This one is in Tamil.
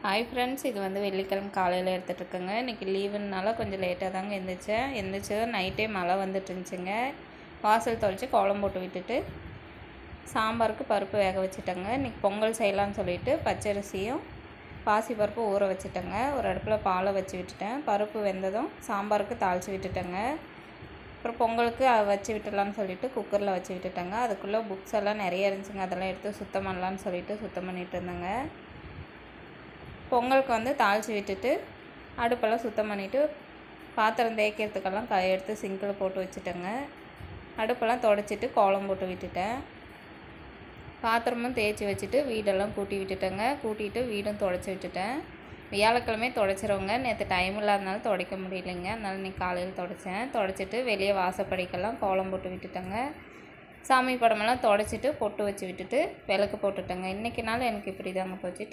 ஹாய் ஃப்ரெண்ட்ஸ், இது வந்து வெள்ளிக்கிழமை காலையில் எடுத்துகிட்ருக்கேங்க. இன்றைக்கி லீவுனால கொஞ்சம் லேட்டாக தாங்க எந்திரிச்சதும் நைட்டே மழை வந்துட்டு இருந்துச்சுங்க. வாசல் தொளிச்சு கோலம் போட்டு விட்டுட்டு சாம்பாருக்கு பருப்பு வேக வச்சுட்டேங்க. இன்றைக்கி பொங்கல் செய்யலான்னு சொல்லிட்டு பச்சரிசியும் பாசிப்பருப்பு ஊற வச்சுட்டேங்க. ஒரு அடுப்பில் பாலை வச்சு விட்டுட்டேன். பருப்பு வெந்ததும் சாம்பாருக்கு தாளித்து விட்டுட்டேங்க. அப்புறம் பொங்கலுக்கு வச்சு விட்டுடலான்னு சொல்லிட்டு குக்கரில் வச்சு விட்டுட்டேங்க. அதுக்குள்ளே புக்ஸ் எல்லாம் நிறைய இருந்துச்சுங்க. அதெல்லாம் எடுத்து சுத்தம் பண்ணலான்னு சொல்லிட்டு சுத்தம் பண்ணிகிட்டு இருந்தேங்க. பொங்கலுக்கு வந்து தாளித்து விட்டுட்டு அடுப்பெல்லாம் சுத்தம் பண்ணிவிட்டு பாத்திரம் தேய்க்கிறதுக்கெல்லாம் எடுத்து சிங்கில் போட்டு வச்சுட்டேங்க. அடுப்பெல்லாம் துடைச்சிட்டு கோலம் போட்டு விட்டுட்டேன். பாத்திரமும் தேய்ச்சி வச்சுட்டு வீடெல்லாம் கூட்டி விட்டுட்டேங்க. கூட்டிகிட்டு வீடும் துடைச்சி விட்டுட்டேன். வியாழக்கிழமை துடைச்சிருவோங்க. நேற்று டைம் இல்லாதனால துடைக்க முடியலைங்க. அதனால இன்றைக்கி காலையில் துடைச்சிட்டு வெளியே வாசப்படிக்கெல்லாம் கோலம் போட்டு விட்டுட்டேங்க. சாமி படமெல்லாம் துடைச்சிட்டு பொட்டு வச்சு விட்டுட்டு விளக்கு போட்டுட்டேங்க. இன்றைக்கி நாள் எனக்கு இப்படி தாங்க போச்சு.